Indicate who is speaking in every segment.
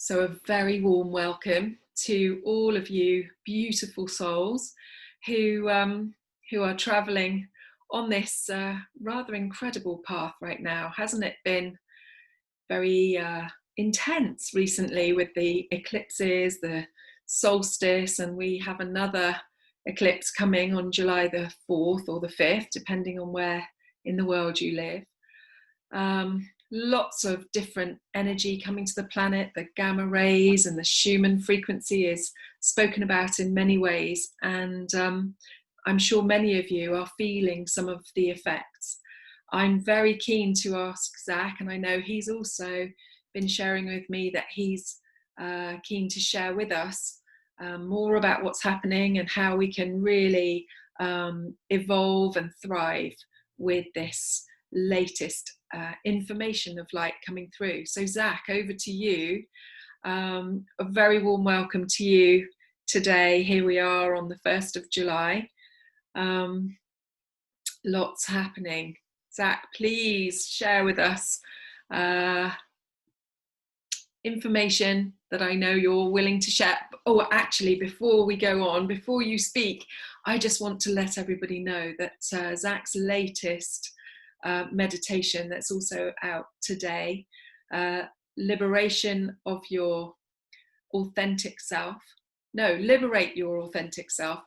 Speaker 1: So a very warm welcome to all of you beautiful souls who are traveling on this rather incredible path right now. Hasn't it been very intense recently with the eclipses, the solstice, and we have another eclipse coming on July the 4th or the 5th, depending on where in the world you live. Lots of different energy coming to the planet. The gamma rays and the Schumann frequency is spoken about in many ways, and I'm sure many of you are feeling some of the effects. I'm very keen to ask Zac, and I know he's also been sharing with me that he's keen to share with us more about what's happening and how we can really evolve and thrive with this latest information of light coming through. So Zac, over to you. A very warm welcome to you today. Here we are on the 1st of July. Lots happening. Zac, please share with us information that I know you're willing to share. Oh, actually, before we go on, before you speak, I just want to let everybody know that Zac's latest meditation that's also out today, liberation of your authentic self, no, liberate your authentic self,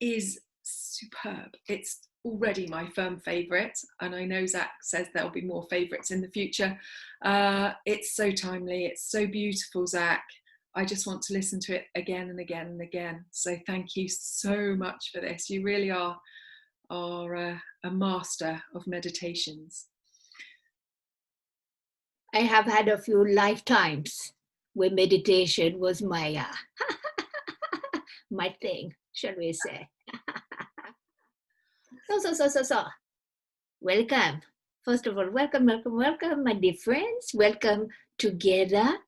Speaker 1: is superb. It's already my firm favorite, and I know Zac says there'll be more favorites in the future. It's so timely, it's so beautiful, Zac. I just want to listen to it again and again and again. So thank you so much for this. You really are a master of meditations.
Speaker 2: I have had a few lifetimes where meditation was my my thing, shall we say. So. Welcome. First of all, welcome, my dear friends. Welcome together.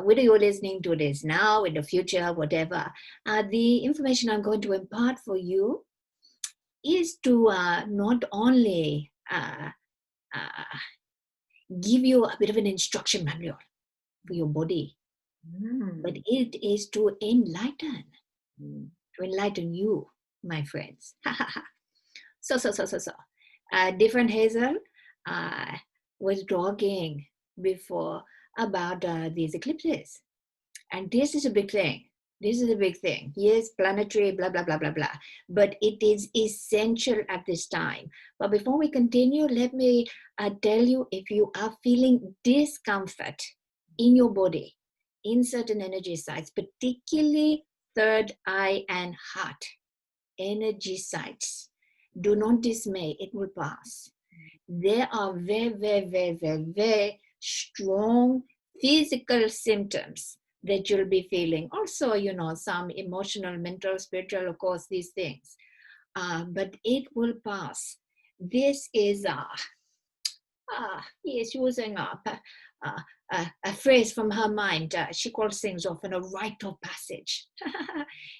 Speaker 2: Whether you're listening to this now, in the future, whatever. The information I'm going to impart for you is to not only give you a bit of an instruction manual for your body, but it is to enlighten you, my friends. So. Different Hazel was talking before about these eclipses, and this is a big thing. Yes, planetary, blah, blah, blah, blah, blah. But it is essential at this time. But before we continue, let me tell you, if you are feeling discomfort in your body, in certain energy sites, particularly third eye and heart energy sites, do not dismay, it will pass. There are very, very, very, very, very strong physical symptoms that you'll be feeling. Also, some emotional, mental, spiritual, of course, these things. But it will pass. This is, yes, using a phrase from her mind. She calls things often a rite of passage.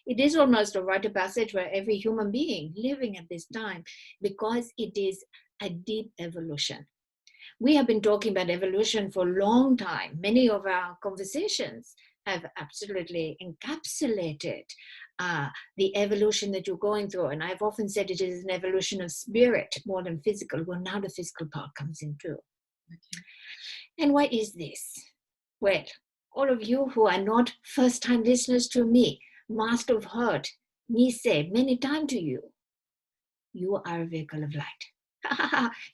Speaker 2: It is almost a rite of passage for every human being living at this time, because it is a deep evolution. We have been talking about evolution for a long time. Many of our conversations have absolutely encapsulated the evolution that you're going through. And I've often said it is an evolution of spirit more than physical. Well, now the physical part comes in too. Okay. And what is this? Well, all of you who are not first-time listeners to me must have heard me say many times to you, you are a vehicle of light.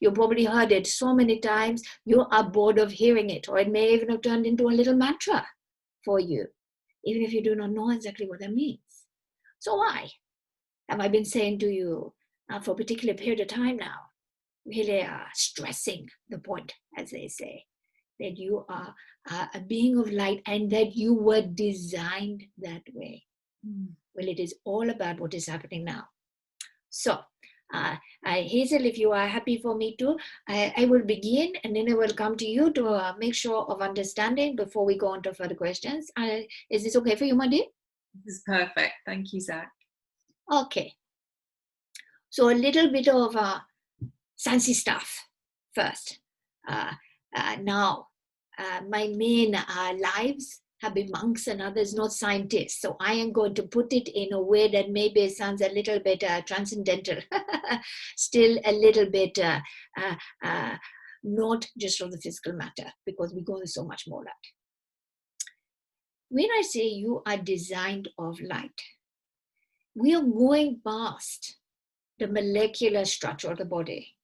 Speaker 2: You probably heard it so many times, you are bored of hearing it, or it may even have turned into a little mantra for you, even if you do not know exactly what that means. So why have I been saying to you for a particular period of time now, really stressing the point, as they say, that you are a being of light and that you were designed that way? Well, it is all about what is happening now. So, Hazel, if you are happy for me to, I will begin, and then I will come to you to make sure of understanding before we go on to further questions. Is this okay for you, my dear?
Speaker 1: This is perfect. Thank you, Zac.
Speaker 2: Okay. So a little bit of fancy stuff first. Now, my main lives have been monks and others, not scientists. So I am going to put it in a way that maybe sounds a little bit transcendental, still a little bit not just of the physical matter, because we go into so much more light. When I say you are designed of light, we are going past the molecular structure of the body.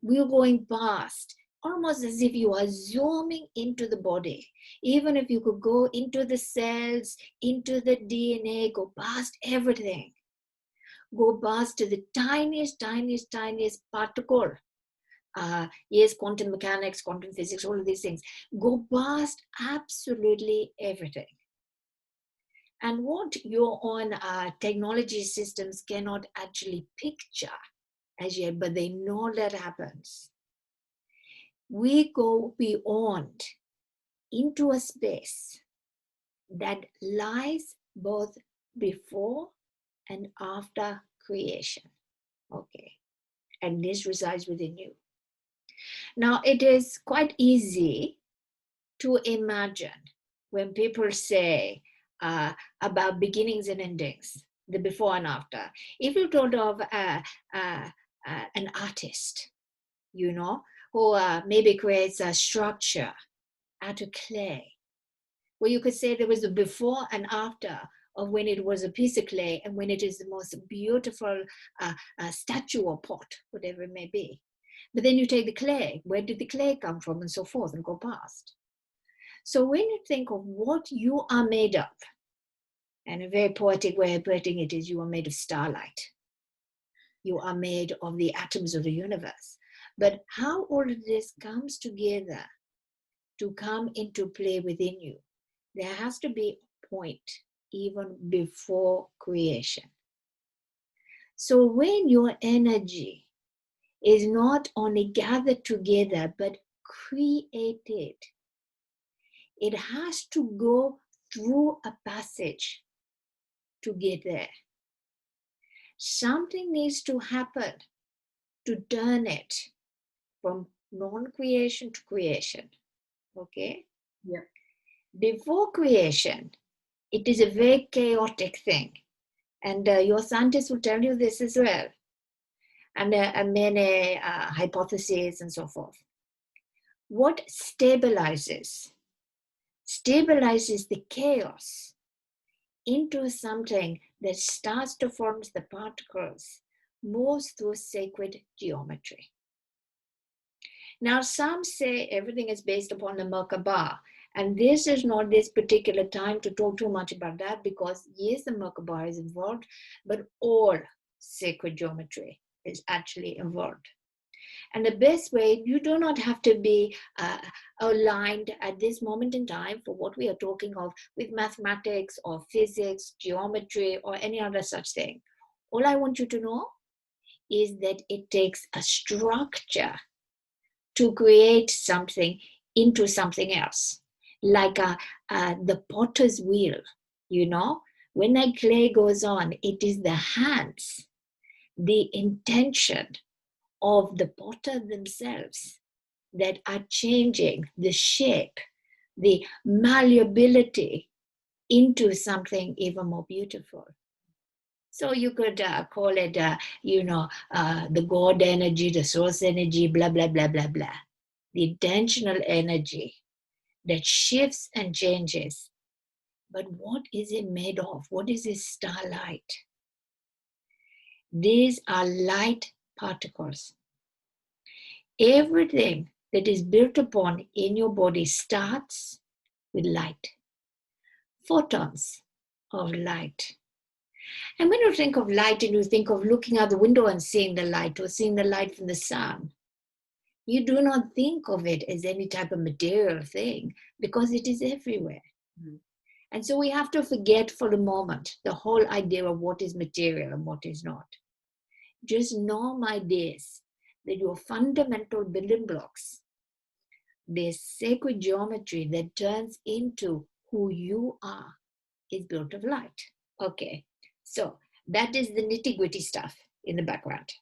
Speaker 2: We are going past, almost as if you are zooming into the body. Even if you could go into the cells, into the DNA, go past everything. Go past to the tiniest, tiniest, tiniest particle. Yes, quantum mechanics, quantum physics, all of these things. Go past absolutely everything. And what your own technology systems cannot actually picture as yet, but they know that happens. We go beyond into a space that lies both before and after creation. Okay. And this resides within you. Now, it is quite easy to imagine when people say about beginnings and endings, the before and after. If you thought of an artist, you know, who maybe creates a structure out of clay, where you could say there was a before and after of when it was a piece of clay and when it is the most beautiful statue or pot, whatever it may be. But then you take the clay, where did the clay come from, and so forth, and go past. So when you think of what you are made of, and a very poetic way of putting it is you are made of starlight. You are made of the atoms of the universe. But how all of this comes together to come into play within you, there has to be a point even before creation. So when your energy is not only gathered together, but created, it has to go through a passage to get there. Something needs to happen to turn it from non-creation to creation. Okay?
Speaker 1: Yeah.
Speaker 2: Before creation, it is a very chaotic thing. And your scientists will tell you this as well. And many hypotheses and so forth. What stabilizes the chaos into something that starts to form the particles, moves through sacred geometry. Now, some say everything is based upon the Merkaba, and this is not this particular time to talk too much about that, because yes, the Merkaba is involved, but all sacred geometry is actually involved. And the best way, you do not have to be aligned at this moment in time for what we are talking of with mathematics or physics, geometry, or any other such thing. All I want you to know is that it takes a structure to create something into something else. Like the potter's wheel, you know, when that clay goes on, it is the hands, the intention of the potter themselves that are changing the shape, the malleability into something even more beautiful. So you could call it, the God energy, the source energy, blah, blah, blah, blah, blah. The intentional energy that shifts and changes. But what is it made of? What is this starlight? These are light particles. Everything that is built upon in your body starts with light. Photons of light. And when you think of light and you think of looking out the window and seeing the light or seeing the light from the sun, you do not think of it as any type of material thing because it is everywhere. Mm-hmm. And so we have to forget for a moment the whole idea of what is material and what is not. Just know, my dears, that your fundamental building blocks, this sacred geometry that turns into who you are, is built of light. Okay, so that is the nitty-gritty stuff in the background.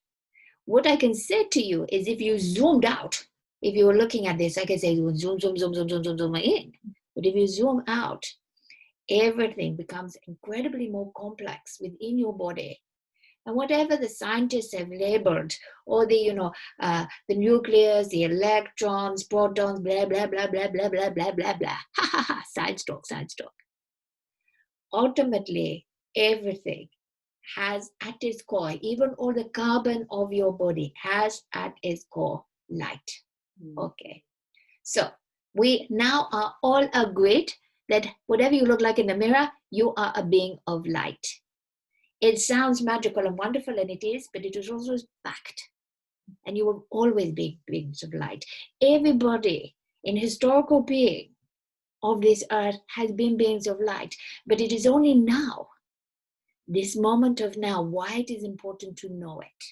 Speaker 2: What I can say to you is if you zoomed out If you were looking at this, I can say zoom, zoom, zoom, zoom, zoom, zoom, zoom in. But if you zoom out, everything becomes incredibly more complex within your body. And whatever the scientists have labeled, or the nucleus, the electrons, protons, blah, blah, blah, blah, blah, blah, blah, blah, blah. Ha, ha, ha, side stroke, side stroke. Ultimately, everything has at its core, even all the carbon of your body has at its core light. Okay. So we now are all agreed that whatever you look like in the mirror, you are a being of light. It sounds magical and wonderful, and it is, but it is also fact. And you will always be beings of light. Everybody in historical being of this earth has been beings of light, but it is only now, this moment of now, why it is important to know it.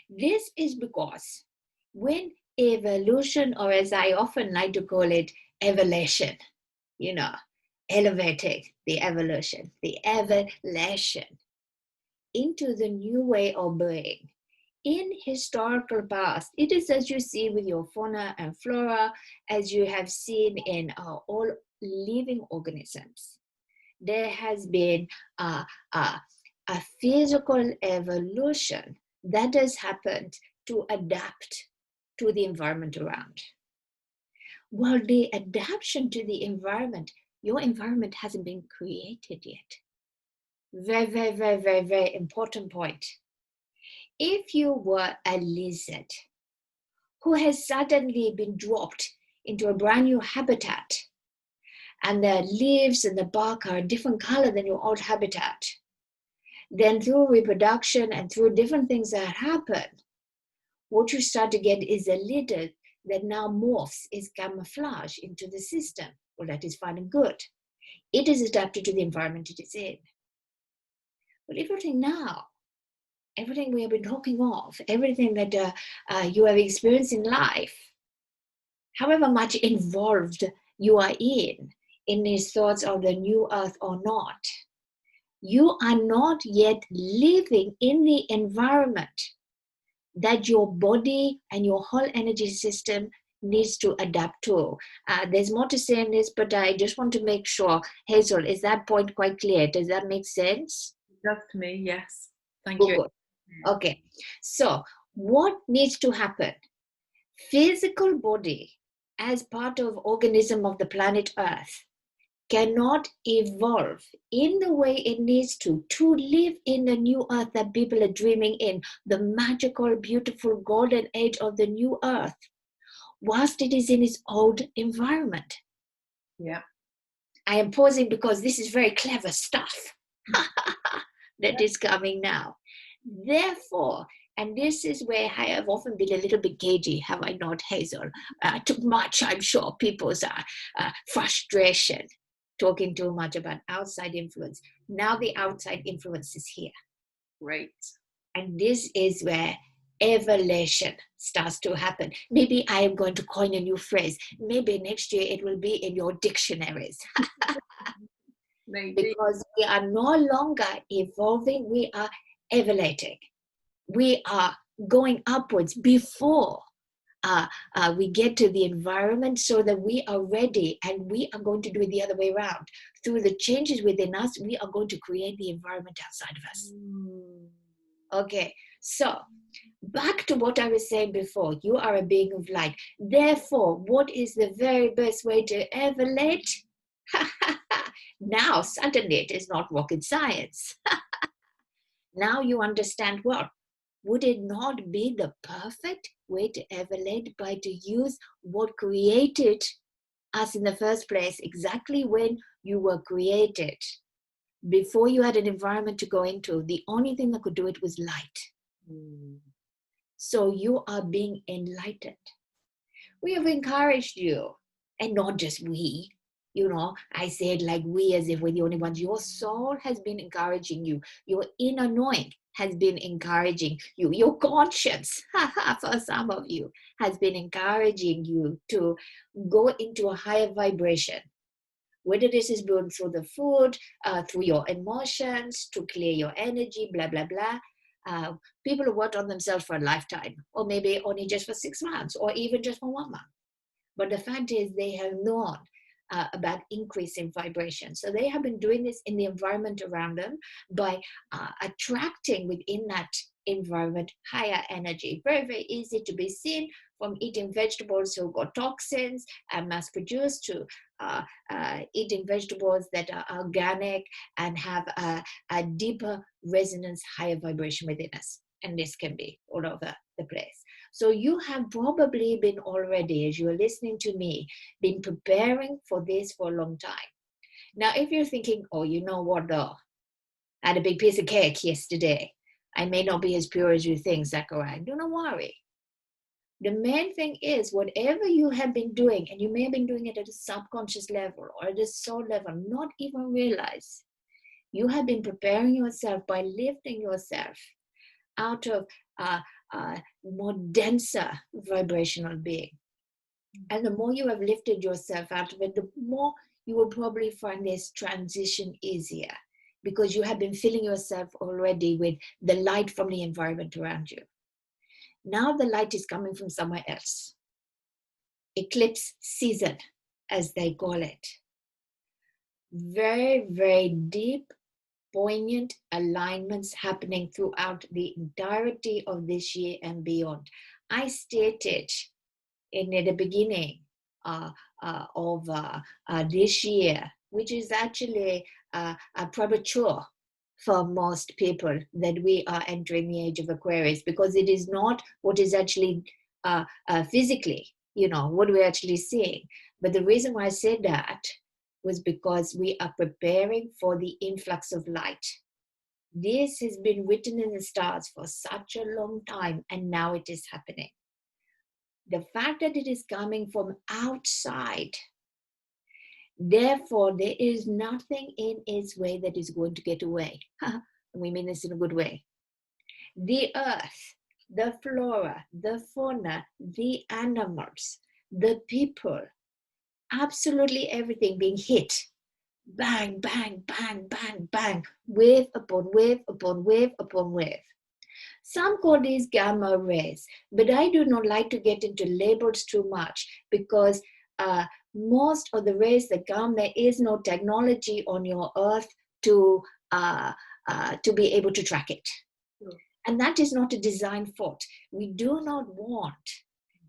Speaker 2: This is because when evolution, or as I often like to call it, evalation, elevating the evolution, the evalation into the new way of being. In historical past, it is as you see with your fauna and flora, as you have seen in all living organisms. There has been a physical evolution that has happened to adapt to the environment around. Well, the adaptation to the environment, your environment hasn't been created yet. Very, very, very, very, very important point. If you were a lizard who has suddenly been dropped into a brand new habitat, and the leaves and the bark are a different color than your old habitat, then through reproduction and through different things that happen, what you start to get is a lizard that now morphs, is camouflage into the system. Well, that is fine and good. It is adapted to the environment it is in. But everything now, everything we have been talking of, everything that you have experienced in life, however much involved you are in these thoughts of the new earth or not, you are not yet living in the environment that your body and your whole energy system needs to adapt to. There's more to say in this, but I just want to make sure, Hazel, is that point quite clear? Does that make sense?
Speaker 1: It does to me, yes. Thank you.
Speaker 2: Good. Okay, so what needs to happen? Physical body, as part of organism of the planet Earth, cannot evolve in the way it needs to live in the new earth that people are dreaming in, the magical, beautiful, golden age of the new earth, whilst it is in its old environment.
Speaker 1: Yeah.
Speaker 2: I am pausing because this is very clever stuff that is coming now. Therefore, and this is where I have often been a little bit cagey, have I not, Hazel? Too much, I'm sure, people's frustration, talking too much about outside influence. Now the outside influence is here.
Speaker 1: Great.
Speaker 2: And this is where evalation starts to happen. Maybe I am going to coin a new phrase. Maybe next year it will be in your dictionaries.
Speaker 1: Maybe.
Speaker 2: Because we are no longer evolving, we are evalating. We are going upwards before we get to the environment, so that we are ready, and we are going to do it the other way around. Through the changes within us, we are going to create the environment outside of us. Okay, so back to what I was saying before, you are a being of light. Therefore, what is the very best way to evalate? Now, suddenly it is not rocket science. Now you understand, well, would it not be the perfect way to evaluate by to use what created us in the first place, exactly when you were created? Before you had an environment to go into, the only thing that could do it was light. So you are being enlightened. We have encouraged you, and not just we. I say it like we, as if we're the only ones. Your soul has been encouraging you. Your inner knowing has been encouraging you. Your conscience, for some of you, has been encouraging you to go into a higher vibration. Whether this is born through the food, through your emotions, to clear your energy, blah, blah, blah. people who worked on themselves for a lifetime, or maybe only just for 6 months, or even just for 1 month. But the fact is they have known about increasing vibration. So they have been doing this in the environment around them by attracting within that environment higher energy. Very, very easy to be seen from eating vegetables who got toxins and mass produced to eating vegetables that are organic and have a deeper resonance, higher vibration within us. And this can be all over the place. So you have probably been already, as you are listening to me, been preparing for this for a long time. Now, if you're thinking, oh, you know what though? I had a big piece of cake yesterday. I may not be as pure as you think, Zachariah. Do not worry. The main thing is whatever you have been doing, and you may have been doing it at a subconscious level or at a soul level, not even realize, you have been preparing yourself by lifting yourself out of more denser vibrational being. And the more you have lifted yourself out of it, the more you will probably find this transition easier, because you have been filling yourself already with the light from the environment around you. Now the light is coming from somewhere else. Eclipse season, as they call it. Very, very deep, poignant alignments happening throughout the entirety of this year and beyond. I stated in the beginning of this year, which is actually premature for most people, that we are entering the age of Aquarius, because it is not what is actually physically, what we're actually seeing. But the reason why I said that was because we are preparing for the influx of light. This has been written in the stars for such a long time, and now it is happening. The fact that it is coming from outside, therefore there is nothing in its way that is going to get away. We mean this in a good way. The earth, the flora, the fauna, the animals, the people, absolutely everything being hit. Bang, bang, bang, bang, bang, wave upon wave upon wave upon wave. Some call these gamma rays, but I do not like to get into labels too much, because most of the rays that come, there is no technology on your earth to be able to track it. And that is not a design fault. We do not want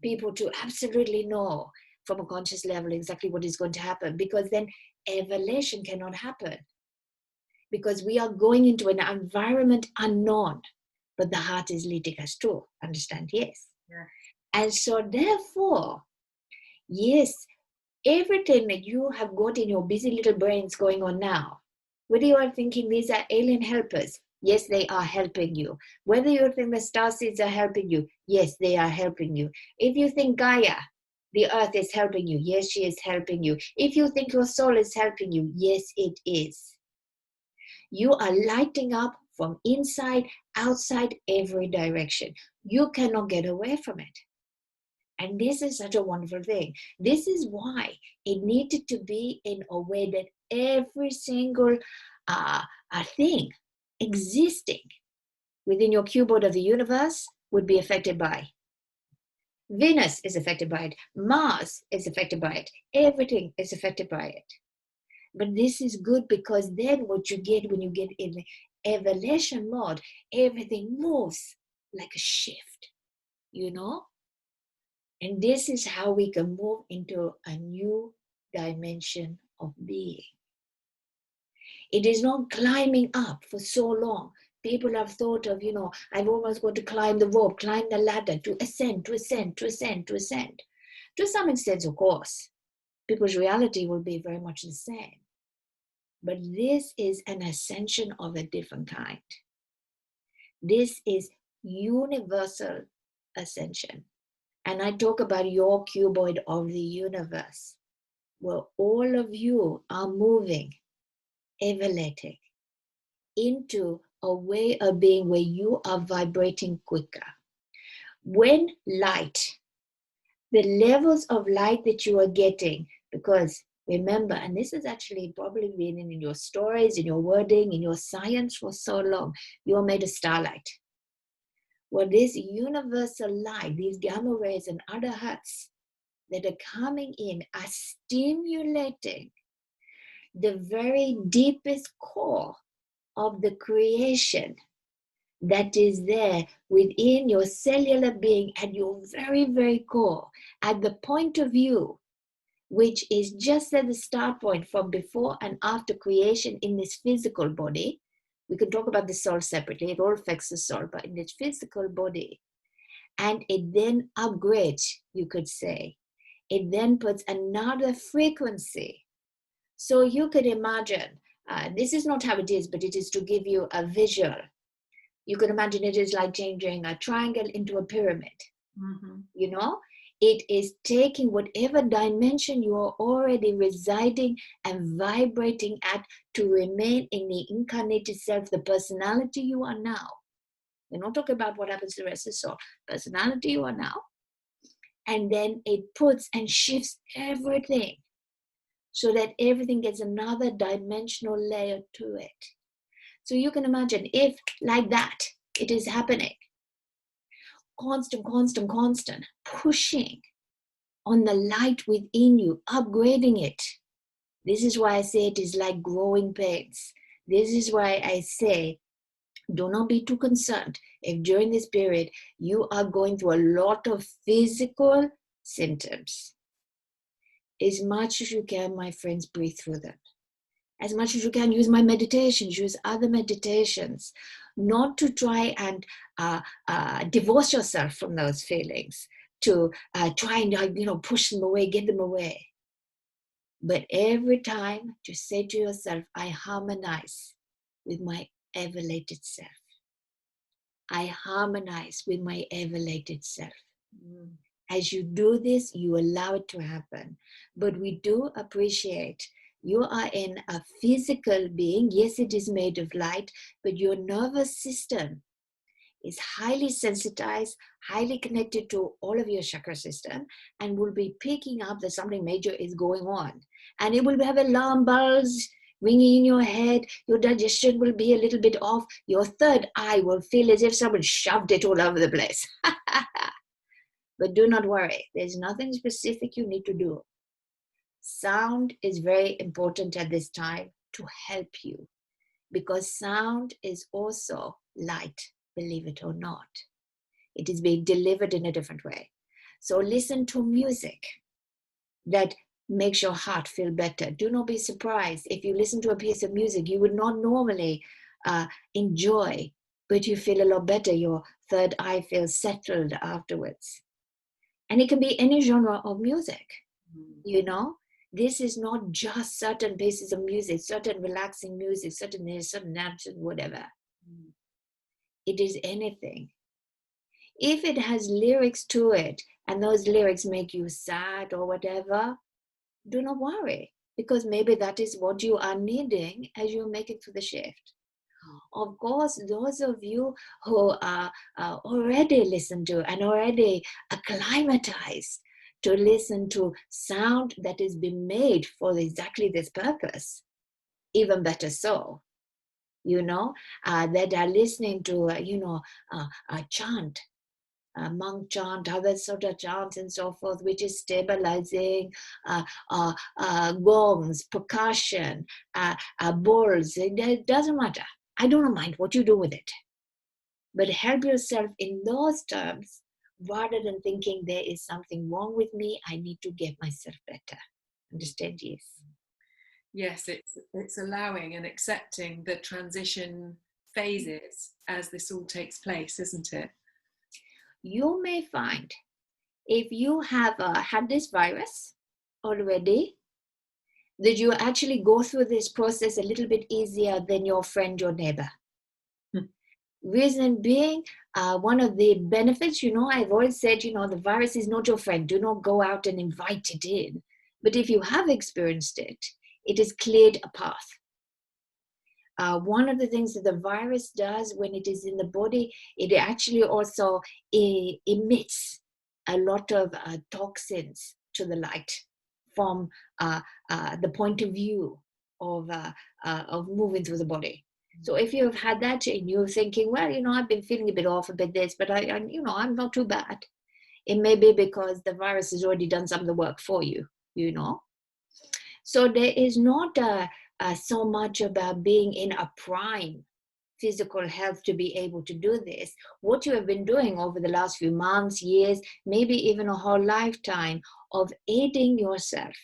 Speaker 2: people to absolutely know from a conscious level exactly what is going to happen, because then evalation cannot happen, because we are going into an environment unknown, but the heart is leading us to understand. Yes. Yeah. And so therefore, yes, everything that you have got in your busy little brains going on now, whether you are thinking these are alien helpers, yes, they are helping you. Whether you think the star seeds are helping you, yes, they are helping you. If you think Gaia, the earth, is helping you, yes, she is helping you. If you think your soul is helping you, yes, it is. You are lighting up from inside, outside, every direction. You cannot get away from it. And this is such a wonderful thing. This is why it needed to be in a way that every single thing existing within your cuboid of the universe would be affected by. Venus is affected by it. Mars is affected by it. Everything is affected by it. But this is good, because then what you get when you get in the evalation mode, everything moves like a shift, And this is how we can move into a new dimension of being. It is not climbing up for so long. People have thought of, I've almost got to climb the rope, climb the ladder, to ascend, to ascend, to ascend, to ascend. To some extent, of course, people's reality will be very much the same. But this is an ascension of a different kind. This is universal ascension. And I talk about your cuboid of the universe, where all of you are moving, evaluating into a way of being where you are vibrating quicker. When light, the levels of light that you are getting, because remember, and this has actually probably been in your stories, in your wording, in your science for so long, you are made of starlight. Well, this universal light, these gamma rays and other hertz that are coming in are stimulating the very deepest core of the creation that is there within your cellular being at your very, very core, at the point of view, which is just at the start point from before and after creation in this physical body. We can talk about the soul separately, it all affects the soul, but in this physical body. And it then upgrades, you could say. It then puts another frequency. So you could imagine, this is not how it is, but it is to give you a visual. You could imagine it is like changing a triangle into a pyramid.
Speaker 1: Mm-hmm.
Speaker 2: You know, it is taking whatever dimension you are already residing and vibrating at to remain in the incarnated self, the personality you are now. We're not talking about what happens to the rest of the soul. Personality you are now. And then it puts and shifts everything so that everything gets another dimensional layer to it. So you can imagine if, like that, it is happening. Constant, pushing on the light within you, upgrading it. This is why I say it is like growing pains. This is why I say, do not be too concerned if during this period you are going through a lot of physical symptoms. As much as you can, my friends, breathe through them. As much as you can, use my meditations, use other meditations, not to try and divorce yourself from those feelings, to try and push them away, get them away. But every time, just say to yourself, I harmonize with my ev-alated self. I harmonize with my ev-alated self. As you do this, you allow it to happen. But we do appreciate you are in a physical being. Yes, it is made of light, but your nervous system is highly sensitized, highly connected to all of your chakra system, and will be picking up that something major is going on. And it will have alarm bells ringing in your head. Your digestion will be a little bit off. Your third eye will feel as if someone shoved it all over the place. But do not worry. There's nothing specific you need to do. Sound is very important at this time to help you, because sound is also light, believe it or not. It is being delivered in a different way. So listen to music that makes your heart feel better. Do not be surprised if you listen to a piece of music you would not normally enjoy, but you feel a lot better. Your third eye feels settled afterwards. And it can be any genre of music, you know. This is not just certain pieces of music, certain relaxing music, certain this, certain that, whatever. It is anything. If it has lyrics to it, and those lyrics make you sad or whatever, do not worry, because maybe that is what you are needing as you make it through the shift. Of course, those of you who are already listened to and already acclimatized to listen to sound that has been made for exactly this purpose, even better so, you know, that are listening to, a chant, a monk chant, other sort of chants and so forth, which is stabilizing, gongs, percussion, bowls, it doesn't matter. I don't mind what you do with it. But help yourself in those terms, rather than thinking there is something wrong with me, I need to get myself better. Understand? Yes.
Speaker 1: Yes, it's allowing and accepting the transition phases as this all takes place, isn't it?
Speaker 2: You may find if you have had this virus already, that you actually go through this process a little bit easier than your friend, your neighbor. Reason being, one of the benefits, I've always said, the virus is not your friend. Do not go out and invite it in. But if you have experienced it, it has cleared a path. One of the things that the virus does when it is in the body, it actually also emits a lot of toxins to the light from the point of view of moving through the body. So if you've had that and you're thinking, well, I've been feeling a bit off, a bit this, but I'm not too bad. It may be because the virus has already done some of the work for you, So there is not so much about being in a prime physical health to be able to do this. What you have been doing over the last few months, years, maybe even a whole lifetime of aiding yourself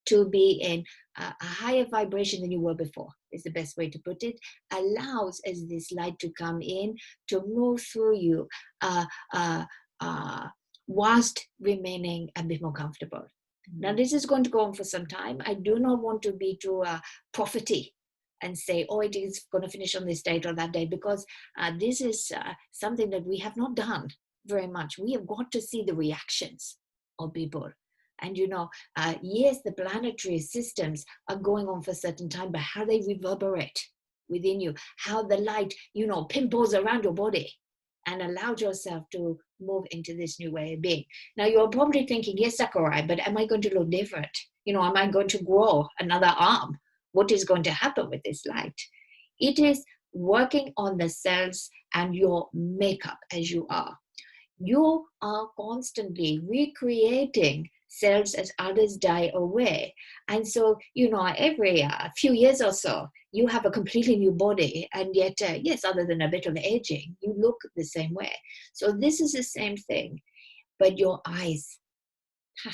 Speaker 2: to be in a higher vibration than you were before, is the best way to put it, allows as this light to come in, to move through you whilst remaining a bit more comfortable. Now, this is going to go on for some time. I do not want to be too prophety and say, oh, it is going to finish on this date or that date, because this is something that we have not done very much. We have got to see the reactions of people. And, yes, the planetary systems are going on for a certain time, but how they reverberate within you, how the light, pimples around your body and allowed yourself to move into this new way of being. Now, you're probably thinking, yes, Sakurai, but am I going to look different? Am I going to grow another arm? What is going to happen with this light? It is working on the cells and your makeup as you are. You are constantly recreating cells as others die away. And so, every few years or so, you have a completely new body. And yet, yes, other than a bit of aging, you look the same way. So this is the same thing. But your eyes, I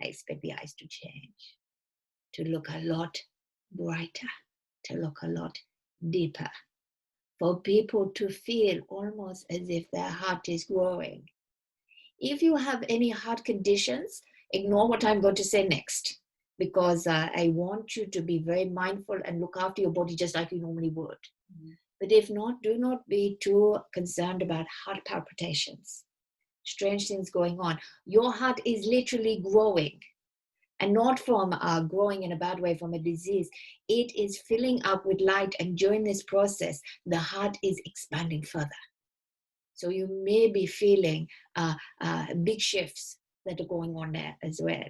Speaker 2: expect the eyes to change, to look a lot brighter, to look a lot deeper, for people to feel almost as if their heart is growing. If you have any heart conditions, ignore what I'm going to say next, because I want you to be very mindful and look after your body just like you normally would. But if not, do not be too concerned about heart palpitations, strange things going on. Your heart is literally growing, and not from growing in a bad way from a disease. It is filling up with light, and during this process, the heart is expanding further. So you may be feeling big shifts that are going on there as well.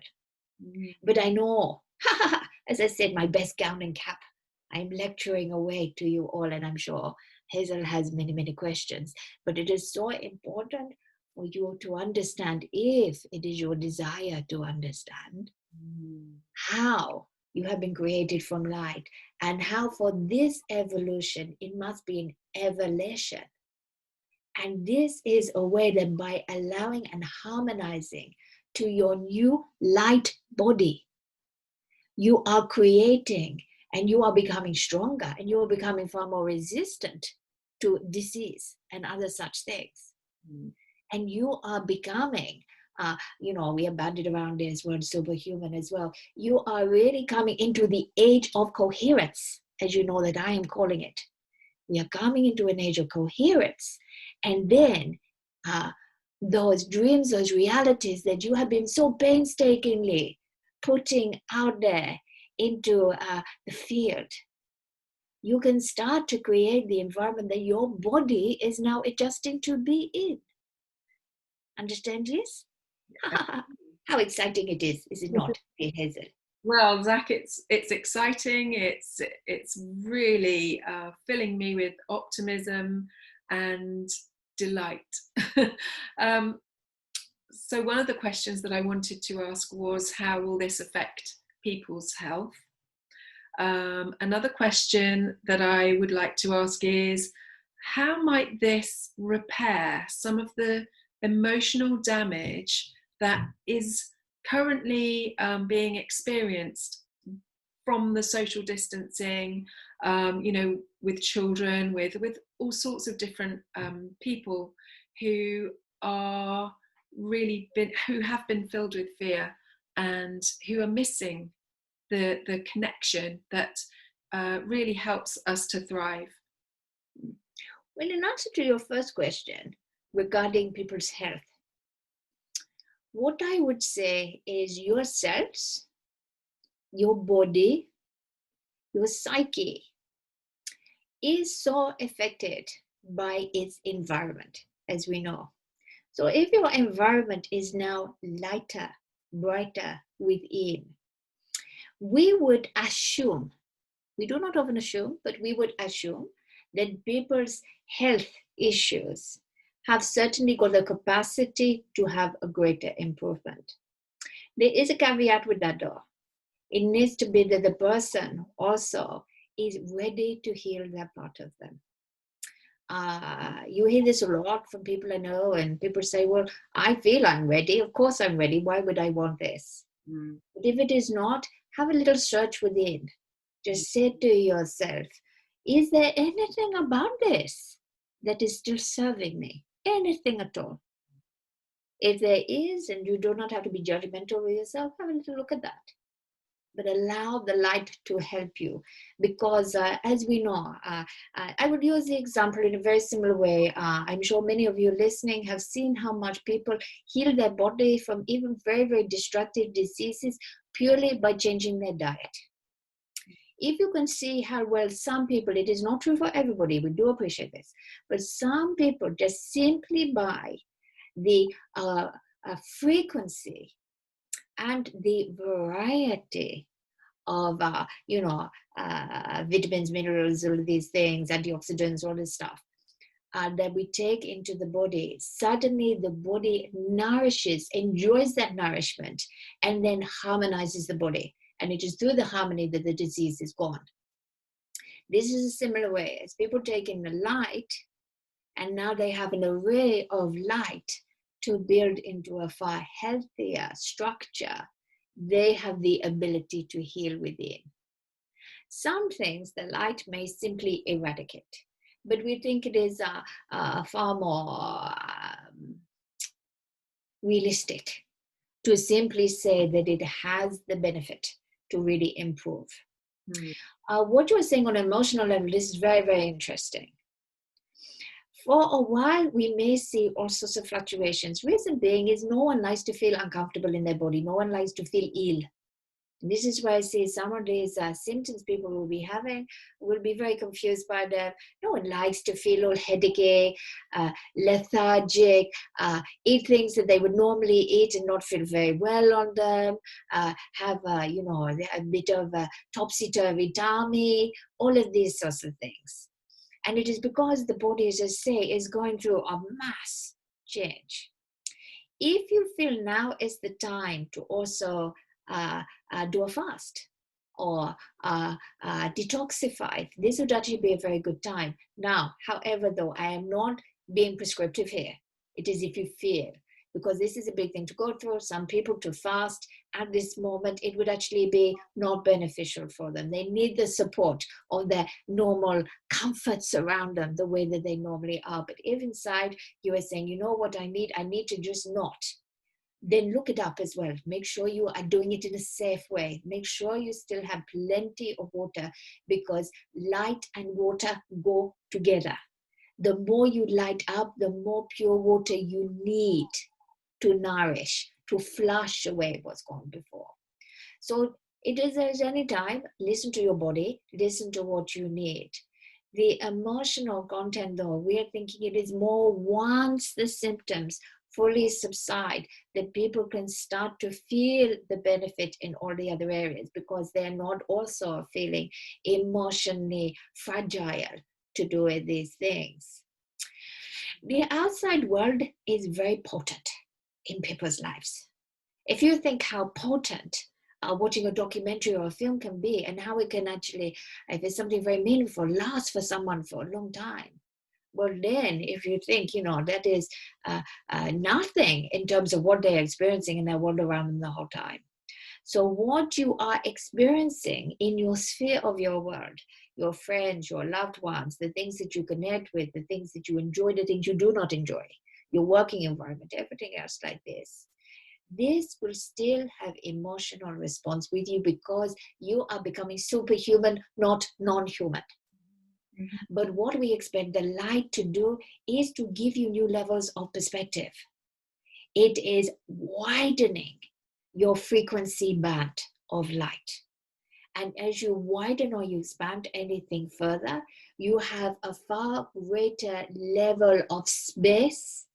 Speaker 2: But I know, as I said, my best gown and cap, I'm lecturing away to you all, and I'm sure Hazel has many, many questions. But it is so important for you to understand, if it is your desire to understand, how you have been created from light, and how for this evolution, it must be an evalation. And this is a way that by allowing and harmonizing to your new light body, you are creating, and you are becoming stronger, and you are becoming far more resistant to disease and other such things. And you are becoming, we have banded around this word superhuman as well. You are really coming into the age of coherence, as you know that I am calling it. We are coming into an age of coherence. And then those dreams, those realities that you have been so painstakingly putting out there into the field, you can start to create the environment that your body is now adjusting to be in. Understand this? How exciting it is it not, Hazel?
Speaker 1: Well, Zach, it's exciting. It's really filling me with optimism and delight. So one of the questions that I wanted to ask was, how will this affect people's health? Another question that I would like to ask is, how might this repair some of the emotional damage that is currently being experienced from the social distancing, with children, with all sorts of different people who are who have been filled with fear, and who are missing the connection that really helps us to thrive.
Speaker 2: Well, in answer to your first question regarding people's health, what I would say is your cells, your body, your psyche is so affected by its environment, as we know. So if your environment is now lighter, brighter within, we would assume We do not often assume, but we would assume that people's health issues have certainly got the capacity to have a greater improvement. There is a caveat with that though. It needs to be that the person also is ready to heal that part of them. You hear this a lot from people I know, and people say, well, I feel I'm ready. Of course I'm ready. Why would I want this? But if it is not, have a little search within. Just say to yourself, is there anything about this that is still serving me? Anything at all? If there is, and you do not have to be judgmental with yourself, have a little look at that. But allow the light to help you. Because as we know, I would use the example in a very similar way. I'm sure many of you listening have seen how much people heal their body from even very, very destructive diseases purely by changing their diet. If you can see how well some people, it is not true for everybody, we do appreciate this, but some people just simply by the frequency and the variety of, vitamins, minerals, all of these things, antioxidants, all this stuff that we take into the body, suddenly the body nourishes, enjoys that nourishment, and then harmonizes the body. And it is through the harmony that the disease is gone. This is a similar way as people take in the light, and now they have an array of light to build into a far healthier structure. They have the ability to heal within. Some things the light may simply eradicate, but we think it is far more realistic to simply say that it has the benefit to really improve. What you were saying on an emotional level, this is very, very interesting. For a while, we may see all sorts of fluctuations. Reason being is no one likes to feel uncomfortable in their body. No one likes to feel ill. This is why I say some of these symptoms people will be having will be very confused by them. No one likes to feel all headachy, lethargic, eat things that they would normally eat and not feel very well on them, have a bit of a topsy-turvy tummy, all of these sorts of things. And it is because the body, as I say, is going through a mass change. If you feel now is the time to also do a fast or detoxify, this would actually be a very good time. Now, however, though, I am not being prescriptive here. It is if you feel, because this is a big thing to go through. Some people to fast at this moment, it would actually be not beneficial for them. They need the support of their normal comforts around them, the way that they normally are. But if inside you are saying, you know what I need to just not, then look it up as well. Make sure you are doing it in a safe way. Make sure you still have plenty of water, because light and water go together. The more you light up, the more pure water you need to nourish, to flush away what's gone before. So it is at any time, listen to your body, listen to what you need. The emotional content, though, we are thinking it is more once the symptoms fully subside that people can start to feel the benefit in all the other areas, because they're not also feeling emotionally fragile to do these things. The outside world is very potent in people's lives. If you think how potent watching a documentary or a film can be, and how it can actually, if it's something very meaningful, last for someone for a long time. Well, then if you think, that is nothing in terms of what they're experiencing in their world around them the whole time. So what you are experiencing in your sphere of your world, your friends, your loved ones, the things that you connect with, the things that you enjoy, the things you do not enjoy, your working environment, everything else like this will still have emotional response with you, because you are becoming superhuman, not non-human. Mm-hmm. But what we expect the light to do is to give you new levels of perspective. It is widening your frequency band of light. And as you widen or you expand anything further, you have a far greater level of space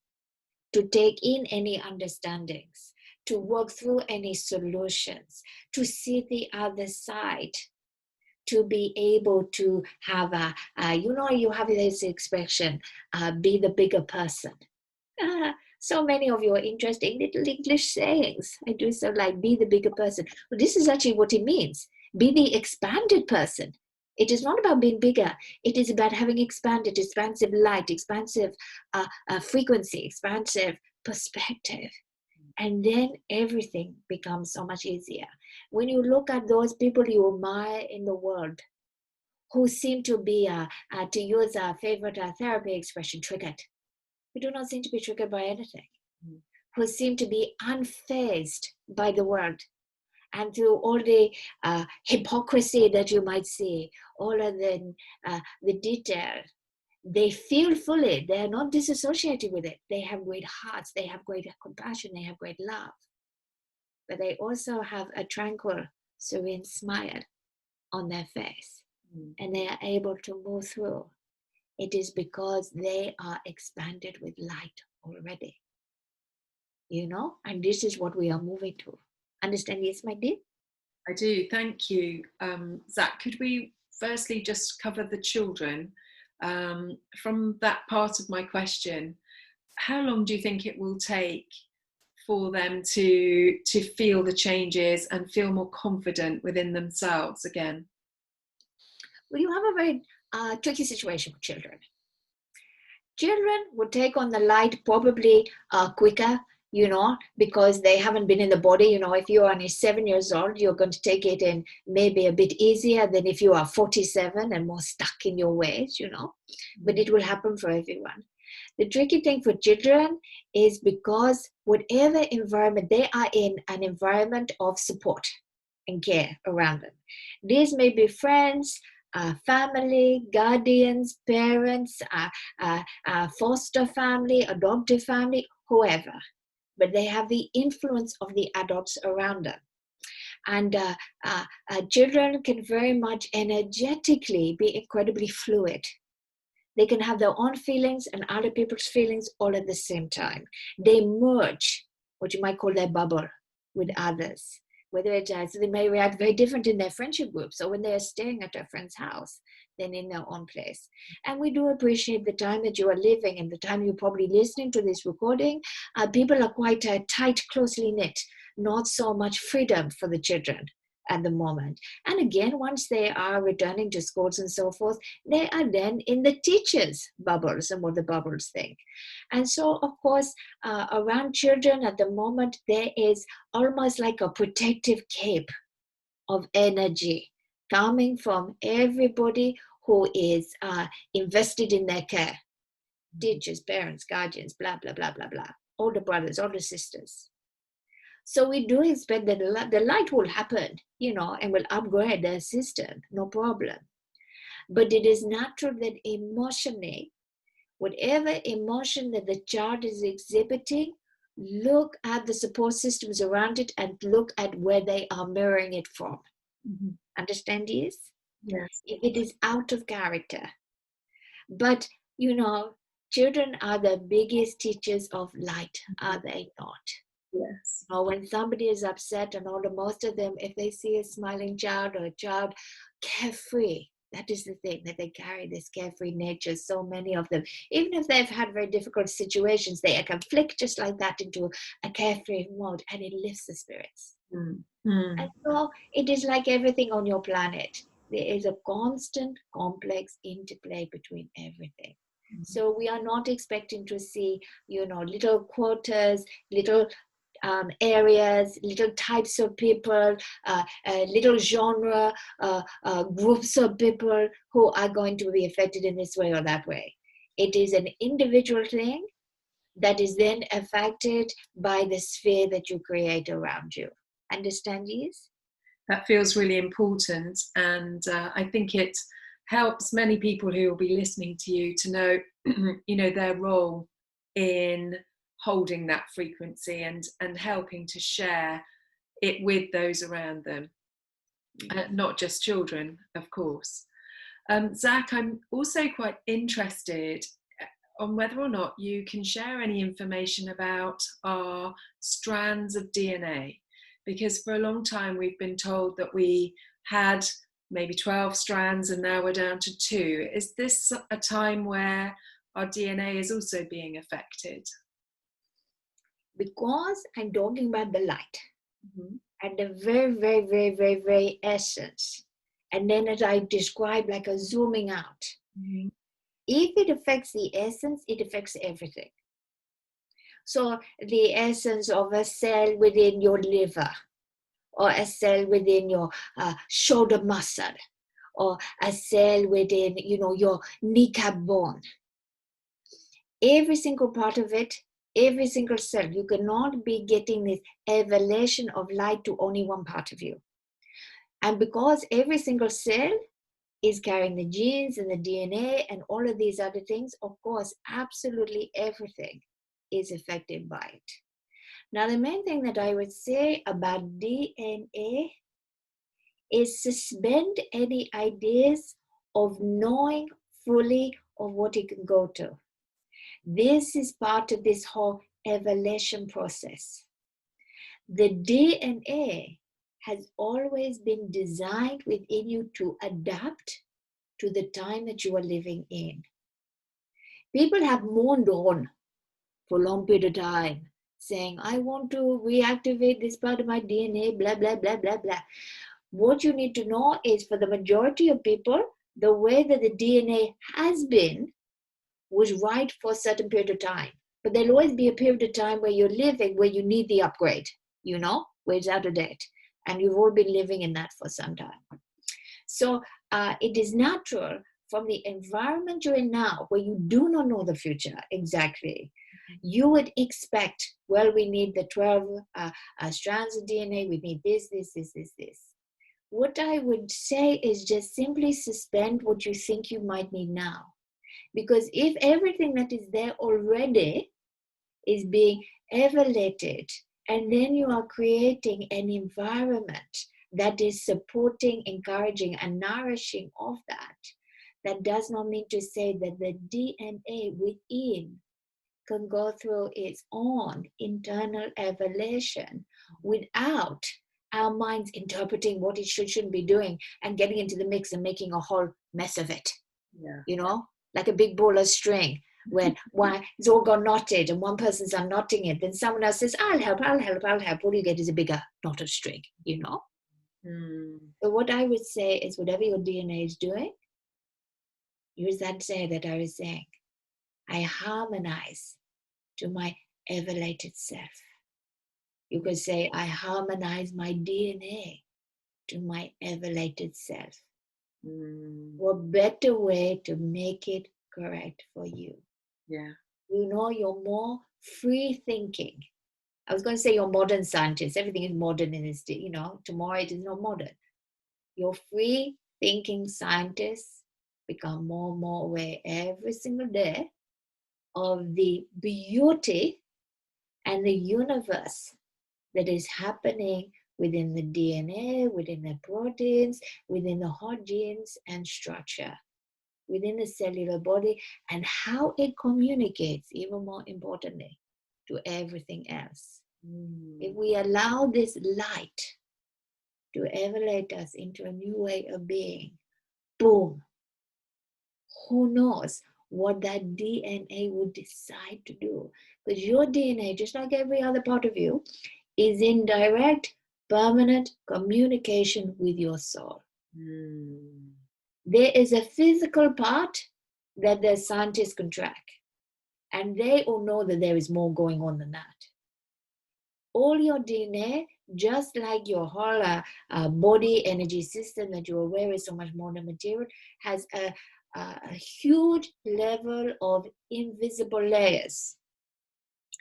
Speaker 2: to take in any understandings, to work through any solutions, to see the other side, to be able to have you have this expression, be the bigger person. So many of your interesting little English sayings. I do so like be the bigger person. Well, this is actually what it means. Be the expanded person. It is not about being bigger. It is about having expanded, expansive light, expansive frequency, expansive perspective. And then everything becomes so much easier. When you look at those people you admire in the world, who seem to be, to use our favorite therapy expression, triggered. We do not seem to be triggered by anything. Who seem to be unfazed by the world. And through all the hypocrisy that you might see, all of the detail, they feel fully. They are not disassociated with it. They have great hearts. They have great compassion. They have great love. But they also have a tranquil, serene smile on their face. And they are able to move through. It is because they are expanded with light already. And this is what we are moving to. Understand, yes, my dear?
Speaker 1: I do, thank you. Zac, could we firstly just cover the children? From that part of my question, how long do you think it will take for them to feel the changes and feel more confident within themselves again?
Speaker 2: Well, you have a very tricky situation with children. Children would take on the light probably quicker, because they haven't been in the body. If you are only 7 years old, you're going to take it in maybe a bit easier than if you are 47 and more stuck in your ways, But it will happen for everyone. The tricky thing for children is because whatever environment they are in, an environment of support and care around them. These may be friends, family, guardians, parents, foster family, adoptive family, whoever. But they have the influence of the adults around them. And children can very much energetically be incredibly fluid. They can have their own feelings and other people's feelings all at the same time. They merge, what you might call their bubble, with others. Whether it's so they may react very different in their friendship groups or when they're staying at a friend's house than in their own place. And we do appreciate the time that you are living and the time you're probably listening to this recording. People are quite tight, closely knit, not so much freedom for the children at the moment. And again, once they are returning to schools and so forth, they are then in the teachers' bubbles and what the bubbles think. And so, of course, around children at the moment, there is almost like a protective cape of energy coming from everybody who is invested in their care. Teachers, parents, guardians, blah, blah, blah, blah, blah. Older brothers, older sisters. So we do expect that the light will happen, and will upgrade their system, no problem. But it is natural that emotionally, whatever emotion that the child is exhibiting, look at the support systems around it and look at where they are mirroring it from. Mm-hmm. Understand this?
Speaker 1: Yes.
Speaker 2: It is out of character. But, children are the biggest teachers of light, are they not?
Speaker 1: Yes.
Speaker 2: When somebody is upset, and most of them, if they see a smiling child or a child carefree, that is the thing, that they carry this carefree nature, so many of them. Even if they've had very difficult situations, they can flick just like that into a carefree mode, and it lifts the spirits. And so it is like everything on your planet. There is a constant, complex interplay between everything. So we are not expecting to see, little quarters, little areas, little types of people, little genre, groups of people who are going to be affected in this way or that way. It is an individual thing that is then affected by the sphere that you create around you. Understand this?
Speaker 1: That feels really important, and I think it helps many people who will be listening to you to know, their role in holding that frequency and helping to share it with those around them, not just children, of course. Zac, I'm also quite interested on whether or not you can share any information about our strands of DNA, because for a long time we've been told that we had maybe 12 strands, and now we're down to 2. Is this a time where our DNA is also being affected?
Speaker 2: Because I'm talking about the light
Speaker 1: Mm-hmm.
Speaker 2: at the very, very, very, very, very essence. And then as I describe, like a zooming out.
Speaker 1: Mm-hmm.
Speaker 2: If it affects the essence, it affects everything. So the essence of a cell within your liver, or a cell within your shoulder muscle, or a cell within, your kneecap bone. Every single part of it, every single cell, you cannot be getting this evalation of light to only one part of you. And because every single cell is carrying the genes and the DNA and all of these other things, of course, absolutely everything is affected by it. Now, the main thing that I would say about DNA is suspend any ideas of knowing fully of what it can go to. This is part of this whole evaluation process. The DNA has always been designed within you to adapt to the time that you are living in. People have mourned on for a long period of time, saying, I want to reactivate this part of my DNA, blah, blah, blah, blah, blah. What you need to know is, for the majority of people, the way that the DNA has been was right for a certain period of time. But there'll always be a period of time where you're living where you need the upgrade, where it's out of date. And you've all been living in that for some time. So it is natural from the environment you're in now, where you do not know the future exactly. You would expect, well, we need the 12 strands of DNA, we need this. What I would say is just simply suspend what you think you might need now. Because if everything that is there already is being evaluated, and then you are creating an environment that is supporting, encouraging, and nourishing of that, that does not mean to say that the DNA within can go through its own internal evaluation without our minds interpreting what it shouldn't be doing and getting into the mix and making a whole mess of it.
Speaker 1: Yeah.
Speaker 2: Like a big ball of string, when it's all got knotted and one person's unknotting it, then someone else says, I'll help. All you get is a bigger knot of string, So what I would say is, whatever your DNA is doing, use that say that I was saying, I harmonize to my ev-alated self. You could say, I harmonize my DNA to my ev-alated self. What better way to make it correct for you?
Speaker 1: Yeah.
Speaker 2: You're more free thinking. I was going to say you're modern scientists. Everything is modern in this day. Tomorrow it is not modern. Your free thinking scientists become more and more aware every single day of the beauty and the universe that is happening within the DNA, within the proteins, within the hot genes and structure, within the cellular body, and how it communicates, even more importantly, to everything else. If we allow this light to elevate us into a new way of being, boom, who knows what that DNA would decide to do? Because your DNA, just like every other part of you, is in direct, permanent communication with your soul. There is a physical part that the scientists can track, and they all know that there is more going on than that. All your DNA, just like your whole body energy system that you're aware is so much more than material, has a huge level of invisible layers.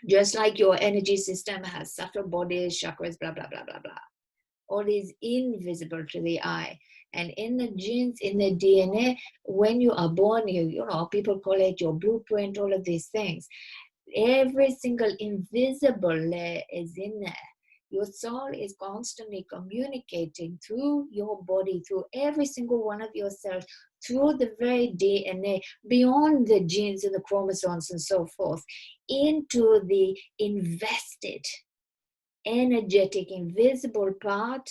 Speaker 2: Just like your energy system has subtle bodies, chakras, blah, blah, blah, blah, blah. All is invisible to the eye. And in the genes, in the DNA, when you are born, people call it your blueprint, all of these things. Every single invisible layer is in there. Your soul is constantly communicating through your body, through every single one of your cells, through the very DNA, beyond the genes and the chromosomes and so forth, into the invested, energetic, invisible part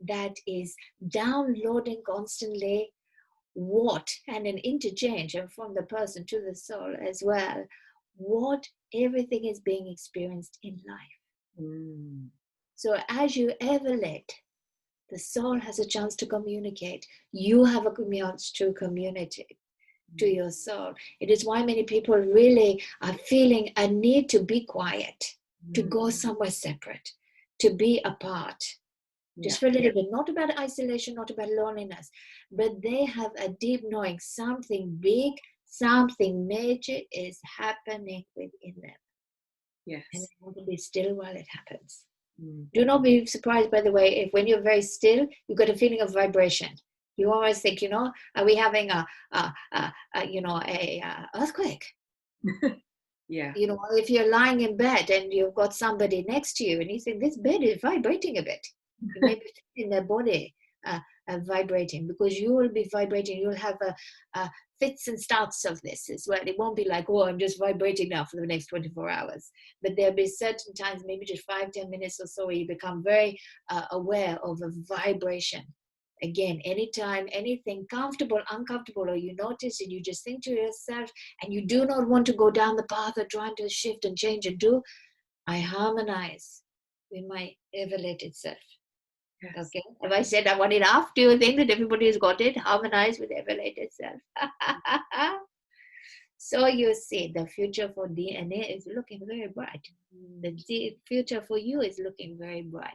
Speaker 2: that is downloading constantly what, and an interchange, and from the person to the soul as well, what everything is being experienced in life. So as you evaluate, the soul has a chance to communicate. You have a chance to communicate to your soul. It is why many people really are feeling a need to be quiet, to go somewhere separate, to be apart. Just for a little bit, not about isolation, not about loneliness, but they have a deep knowing something big, something major is happening within them.
Speaker 1: Yes.
Speaker 2: And they want to be still while it happens. Do not be surprised, by the way, if when you're very still, you get a feeling of vibration. You always think, are we having a earthquake?
Speaker 1: Yeah.
Speaker 2: If you're lying in bed and you've got somebody next to you and you think this bed is vibrating a bit, you may be in their body vibrating, because you will be vibrating. You'll have fits and starts of this as well. It won't be like, oh, I'm just vibrating now for the next 24 hours. But there'll be certain times, maybe just 5-10 minutes or so, where you become very aware of a vibration. Again, anytime anything comfortable, uncomfortable, or you notice it, you just think to yourself, and you do not want to go down the path of trying to shift and change and do, I harmonize with my ev-alated self. Yes. Okay. Have I said I want enough? Do you think that everybody has got it? Harmonize with ev-alated self. So you see, the future for DNA is looking very bright. The future for you is looking very bright.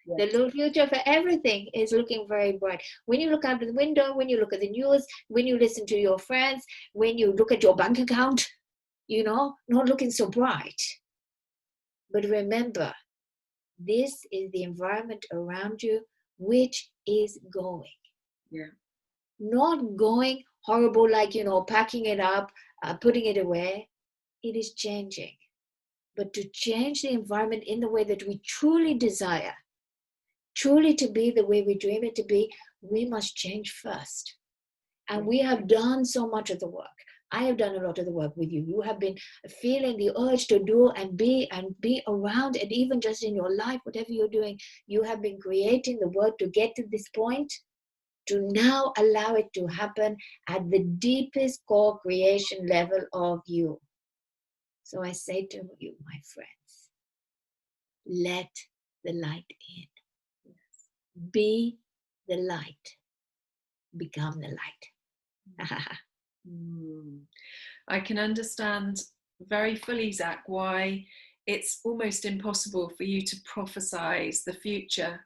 Speaker 2: Yes. The future for everything is looking very bright. When you look out the window, when you look at the news, when you listen to your friends, when you look at your bank account, not looking so bright. But remember, this is the environment around you which is going.
Speaker 1: Yeah.
Speaker 2: Not going horrible, like, packing it up, putting it away. It is changing. But to change the environment in the way that we truly desire, truly to be the way we dream it to be, we must change first. And we have done so much of the work. I have done a lot of the work with you. You have been feeling the urge to do and be around, and even just in your life, whatever you're doing, you have been creating the work to get to this point, to now allow it to happen at the deepest core creation level of you. So I say to you, my friends, let the light in. Be the light. Become the light.
Speaker 1: I can understand very fully, Zac, why it's almost impossible for you to prophesize the future,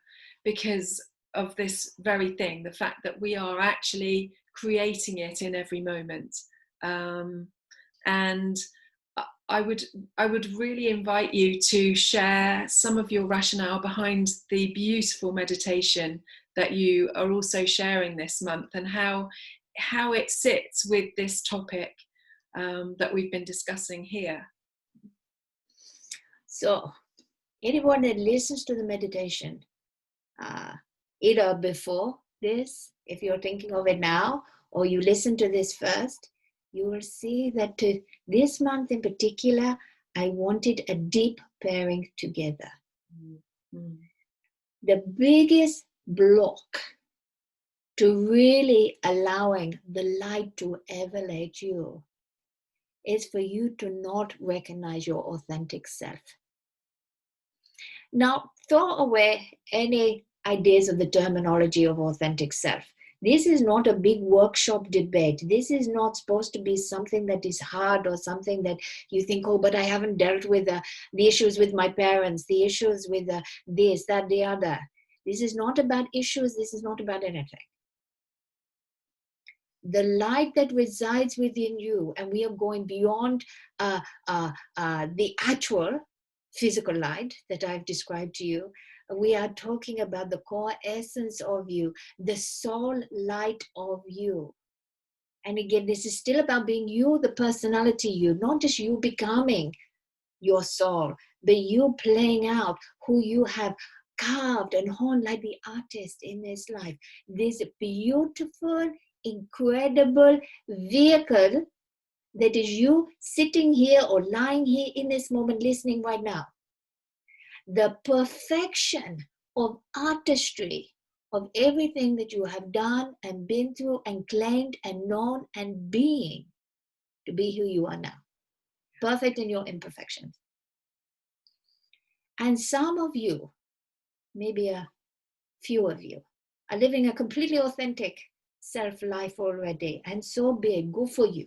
Speaker 1: because of this very thing, the fact that we are actually creating it in every moment. And I would really invite you to share some of your rationale behind the beautiful meditation that you are also sharing this month, and how it sits with this topic that we've been discussing here.
Speaker 2: So anyone that listens to the meditation, either before this, if you're thinking of it now, or you listen to this first, you will see that this month in particular, I wanted a deep pairing together. The biggest block to really allowing the light to evaluate you is for you to not recognize your authentic self. Now, throw away any ideas of the terminology of authentic self. This is not a big workshop debate. This is not supposed to be something that is hard, or something that you think, oh, but I haven't dealt with the issues with my parents, the issues with this, that, the other. This is not about issues. This is not about anything. The light that resides within you, and we are going beyond the actual physical light that I've described to you. We are talking about the core essence of you, the soul light of you. And again, this is still about being you, the personality you, not just you becoming your soul, but you playing out who you have carved and honed like the artist in this life. This beautiful, incredible vehicle that is you sitting here or lying here in this moment, listening right now. The perfection of artistry of everything that you have done and been through and claimed and known and being to be who you are now. Perfect in your imperfections. And some of you, maybe a few of you, are living a completely authentic self-life already, and so be it. Good for you.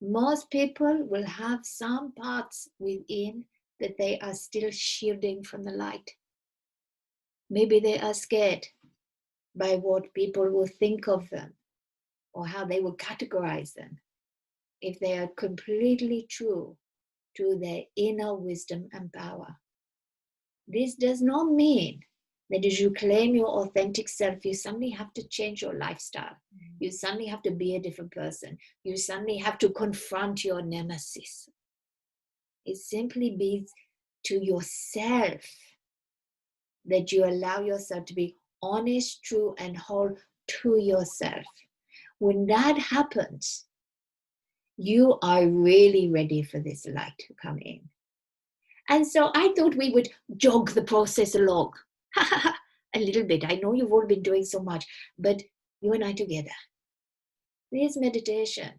Speaker 2: Most people will have some parts within that they are still shielding from the light. Maybe they are scared by what people will think of them or how they will categorize them if they are completely true to their inner wisdom and power. This does not mean that as you claim your authentic self, you suddenly have to change your lifestyle. You suddenly have to be a different person. You suddenly have to confront your nemesis. It simply means to yourself that you allow yourself to be honest, true, and whole to yourself. When that happens, you are really ready for this light to come in. And so I thought we would jog the process along a little bit. I know you've all been doing so much, but you and I together. This meditation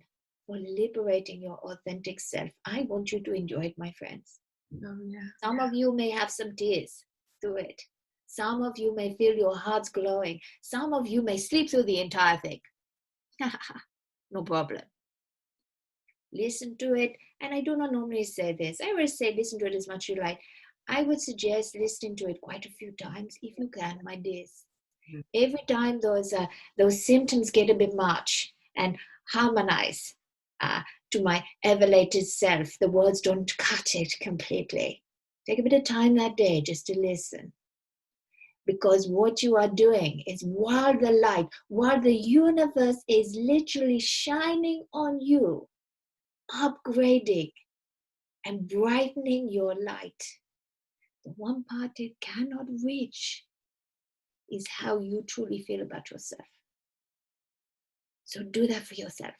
Speaker 2: for liberating your authentic self, I want you to enjoy it, my friends.
Speaker 1: Oh, yeah.
Speaker 2: Some of you may have some tears through it. Some of you may feel your hearts glowing. Some of you may sleep through the entire thing. No problem. Listen to it. And I do not normally say this. I always say listen to it as much as you like. I would suggest listening to it quite a few times if you can, my dears. Every time those symptoms get a bit much, and harmonise to my ev-alated self. The words don't cut it completely. Take a bit of time that day just to listen. Because what you are doing is while the universe is literally shining on you, upgrading and brightening your light, the one part it cannot reach is how you truly feel about yourself. So do that for yourself.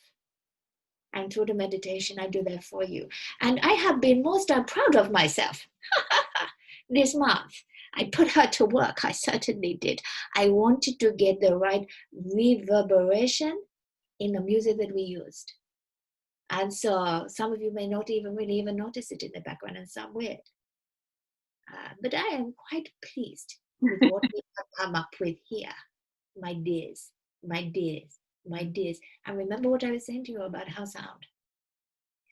Speaker 2: And through the meditation, I do that for you. And I have been most proud of myself this month. I put her to work. I certainly did. I wanted to get the right reverberation in the music that we used. And so some of you may not really even notice it in the background, and some weird. But I am quite pleased with what we have come up with here. My dears, my dears, my dears. And remember what I was saying to you about how sound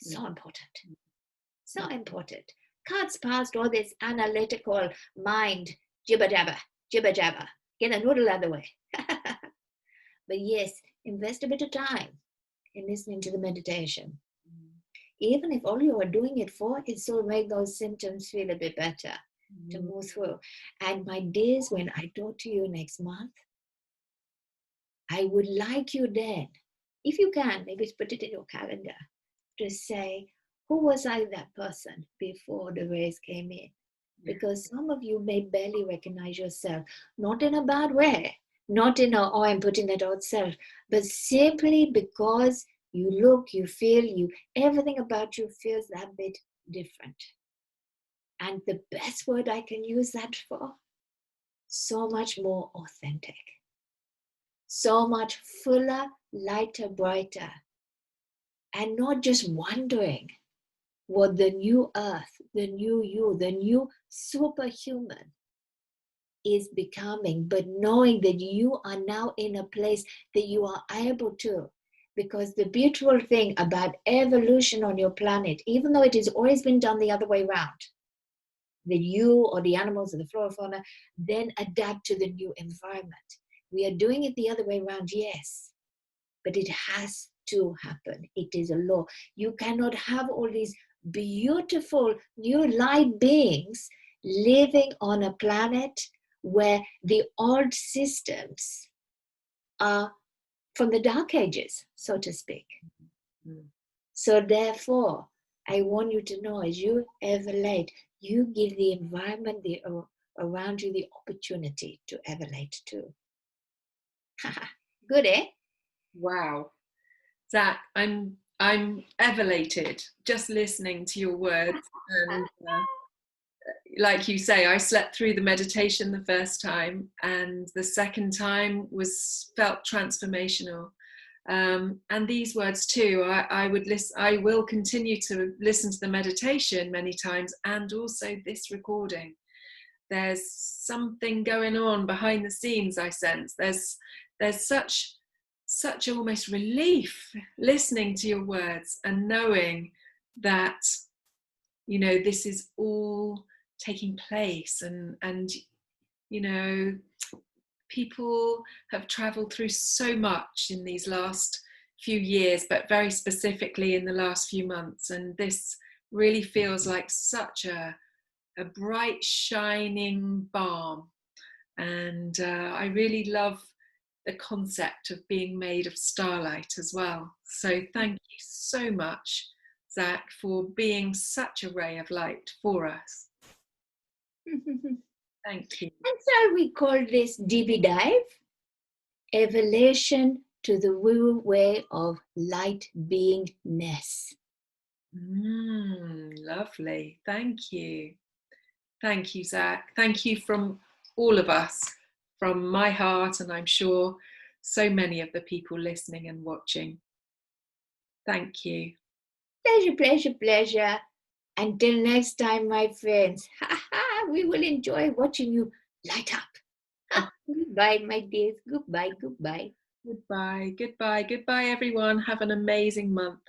Speaker 2: is so important. So important. Cuts past all this analytical mind, jibber jabber. Get a noodle out of the way. But yes, invest a bit of time in listening to the meditation. Even if all you are doing it for is to make those symptoms feel a bit better, to move through. And my dears, when I talk to you next month, I would like you then, if you can, maybe put it in your calendar, to say, who was I that person before the rays came in? Because some of you may barely recognize yourself, not in a bad way, not in a, oh, I'm putting that out self, but simply because you look, you feel, everything about you feels that bit different. And the best word I can use that for, so much more authentic, so much fuller, lighter, brighter, and not just wondering what the new earth, the new you, the new superhuman is becoming, but knowing that you are now in a place that you are able to. Because the beautiful thing about evolution on your planet, even though it has always been done the other way around, that you or the animals or the flora fauna then adapt to the new environment. We are doing it the other way around, yes, but it has to happen. It is a law. You cannot have all these beautiful new light beings living on a planet where the old systems are from the dark ages, so to speak. So therefore, I want you to know, as you evolate, you give the environment around you the opportunity to evolate too. Good, eh?
Speaker 1: Wow. Zach, I'm ev-alated just listening to your words, and like you say, I slept through the meditation the first time, and the second time felt transformational. And these words too, I will continue to listen to the meditation many times, and also this recording. There's something going on behind the scenes, I sense. There's such almost relief listening to your words and knowing that, you know, this is all taking place, and you know, people have traveled through so much in these last few years, but very specifically in the last few months, and this really feels like such a bright shining balm. And I really love the concept of being made of starlight as well. So thank you so much, Zac, for being such a ray of light for us. Thank you.
Speaker 2: And so we call this DB dive, Evalation to the Woo Way of Light Being-ness.
Speaker 1: Lovely. Thank you. Thank you, Zac. Thank you from all of us, from my heart, and I'm sure so many of the people listening and watching. Thank you.
Speaker 2: Pleasure, pleasure, pleasure. Until next time, my friends. We will enjoy watching you light up. Goodbye, my dears. Goodbye, goodbye.
Speaker 1: Goodbye, goodbye, goodbye, everyone. Have an amazing month.